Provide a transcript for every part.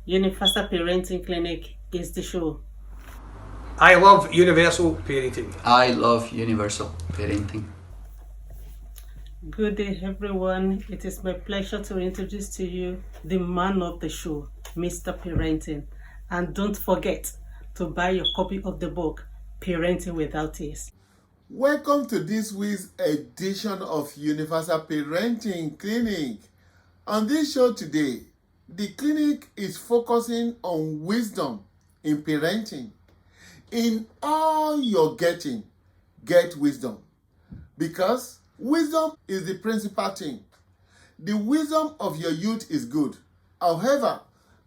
Universal Parenting Clinic is the show. I love universal parenting. I love universal parenting. Good day, everyone. It is my pleasure to introduce to you the man of the show, Mr. Parenting. And don't forget to buy your copy of the book, Parenting Without Tears. Welcome to this week's edition of Universal Parenting Clinic. On this show today, the clinic is focusing on wisdom in parenting. In all you're getting, get wisdom. Because wisdom is the principal thing. The wisdom of your youth is good. However,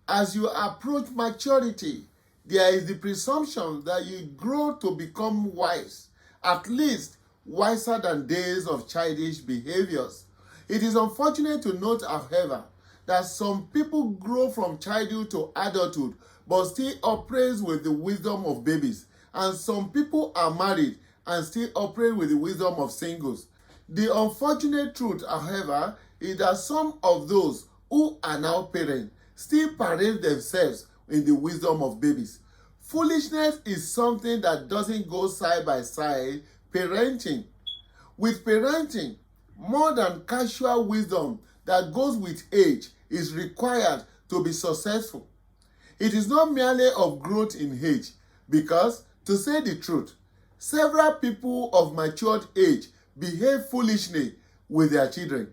as you approach maturity, there is the presumption that you grow to become wise, at least wiser than days of childish behaviors. It is unfortunate to note, however, that some people grow from childhood to adulthood but still operate with the wisdom of babies, and some people are married and still operate with the wisdom of singles. The unfortunate truth, however, is that some of those who are now parents still parade themselves in the wisdom of babies. Foolishness is something that doesn't go side by side parenting. With parenting, more than casual wisdom that goes with age is required to be successful. It is not merely of growth in age, because, to say the truth, several people of matured age behave foolishly with their children.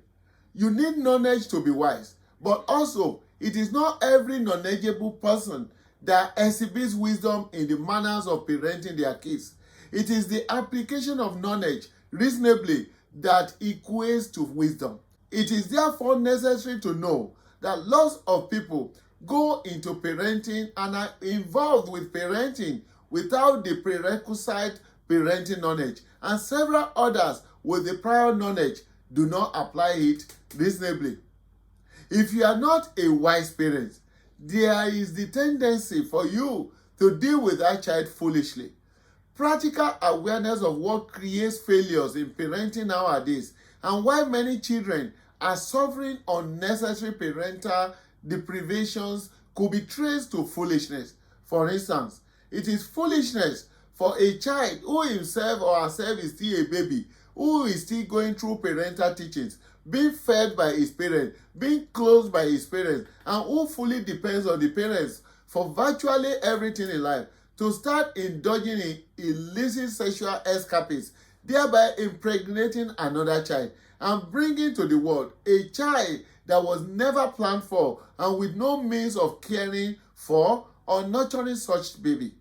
You need knowledge to be wise, but also it is not every knowledgeable person that exhibits wisdom in the manners of parenting their kids. It is the application of knowledge reasonably that equates to wisdom. It is therefore necessary to know that lots of people go into parenting and are involved with parenting without the prerequisite parenting knowledge, and several others with the prior knowledge do not apply it reasonably. If you are not a wise parent, there is the tendency for you to deal with that child foolishly. Practical awareness of what creates failures in parenting nowadays and why many children are suffering unnecessary parental deprivations could be traced to foolishness. For instance, it is foolishness for a child who himself or herself is still a baby, who is still going through parental teachings, being fed by his parents, being clothed by his parents, and who fully depends on the parents for virtually everything in life, to start indulging in illicit sexual escapades, thereby impregnating another child and bringing to the world a child that was never planned for and with no means of caring for or nurturing such baby.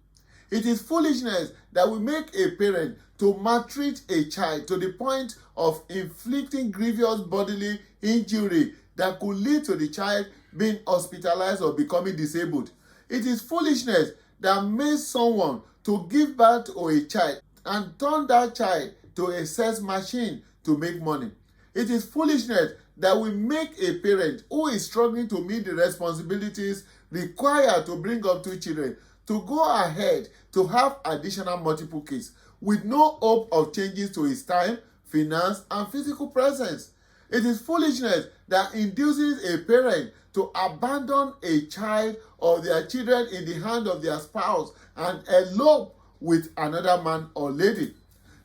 It is foolishness that will make a parent to maltreat a child to the point of inflicting grievous bodily injury that could lead to the child being hospitalized or becoming disabled. It is foolishness that makes someone to give birth to a child and turn that child to a sex machine to make money. It is foolishness that will make a parent who is struggling to meet the responsibilities required to bring up two children to go ahead to have additional multiple kids with no hope of changes to his time, finance, and physical presence. It is foolishness that induces a parent to abandon a child or their children in the hand of their spouse and elope with another man or lady.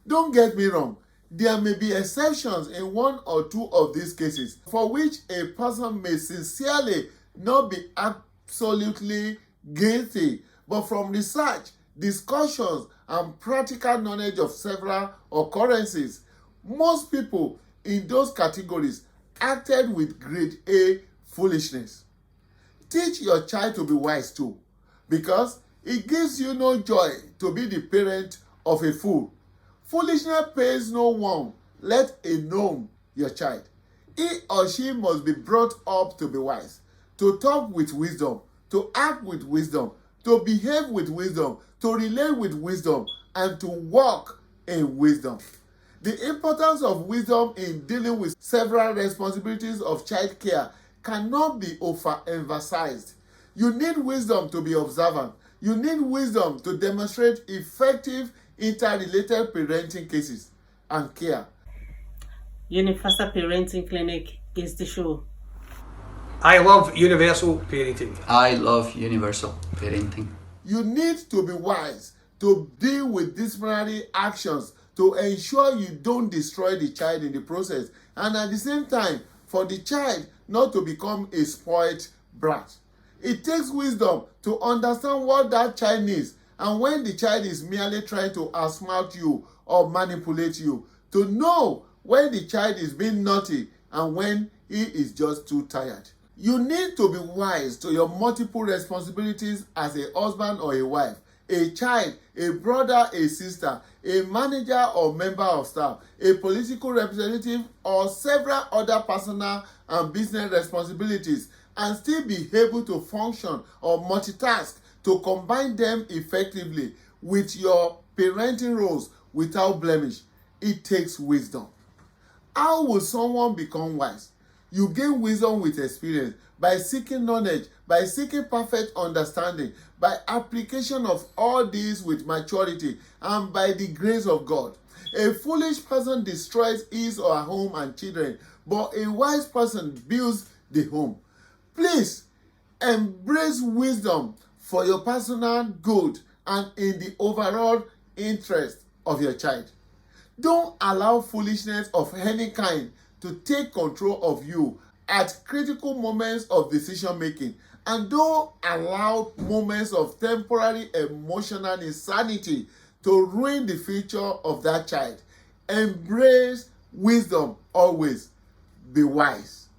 Don't get me wrong, there may be exceptions in one or two of these cases for which a person may sincerely not be absolutely guilty, but from research, discussions, and practical knowledge of several occurrences, most people in those categories acted with grade A foolishness. Teach your child to be wise too, because it gives you no joy to be the parent of a fool. Foolishness pays no one, let alone your child. He or she must be brought up to be wise, to talk with wisdom, to act with wisdom, to behave with wisdom, to relate with wisdom, and to walk in wisdom. The importance of wisdom in dealing with several responsibilities of child care cannot be overemphasized. You need wisdom to be observant. You need wisdom to demonstrate effective interrelated parenting cases and care. Universal Parenting Clinic is the show. I love universal parenting. I love universal parenting. You need to be wise to deal with disciplinary actions to ensure you don't destroy the child in the process, and at the same time for the child not to become a spoiled brat. It takes wisdom to understand what that child needs, and when the child is merely trying to outsmart you or manipulate you, to know when the child is being naughty and when he is just too tired. You need to be wise to your multiple responsibilities as a husband or a wife, a child, a brother, a sister, a manager or member of staff, a political representative, or several other personal and business responsibilities, and still be able to function or multitask to combine them effectively with your parenting roles without blemish. It takes wisdom. How will someone become wise? You gain wisdom with experience, by seeking knowledge, by seeking perfect understanding, by application of all these with maturity, and by the grace of God. A foolish person destroys his or her home and children, but a wise person builds the home. Please embrace wisdom for your personal good and in the overall interest of your child. Don't allow foolishness of any kind to take control of you at critical moments of decision making, and don't allow moments of temporary emotional insanity to ruin the future of that child. Embrace wisdom always. Be wise.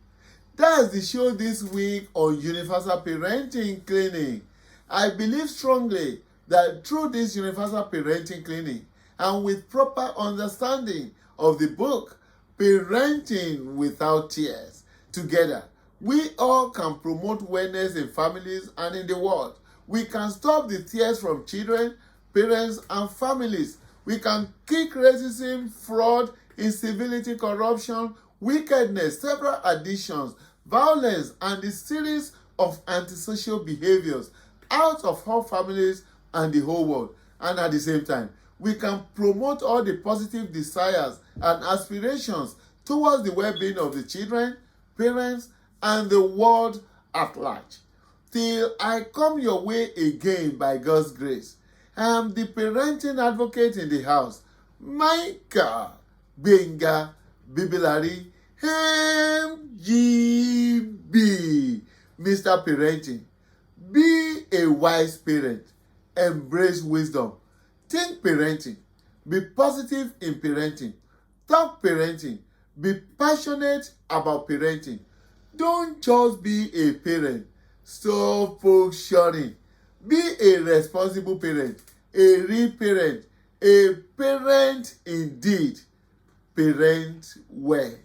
That's the show this week on Universal Parenting Clinic. I believe strongly that through this Universal Parenting Clinic and with proper understanding of the book Parenting Without Tears, together we all can promote wellness in families and in the world. We can stop the tears from children, parents, and families. We can kick racism, fraud, incivility, corruption, wickedness, several addictions, violence, and the series of antisocial behaviors out of our families and the whole world. And at the same time, we can promote all the positive desires and aspirations towards the well-being of the children, parents, and the world at large. Till I come your way again by God's grace, I am the parenting advocate in the house, Micah Benga Bibilari, M.G.B. Mr. Parenting. Be a wise parent. Embrace wisdom. Think parenting. Be positive in parenting. Talk parenting. Be passionate about parenting. Don't just be a parent. Stop functioning. Be a responsible parent, a real parent, a parent indeed. Parent well.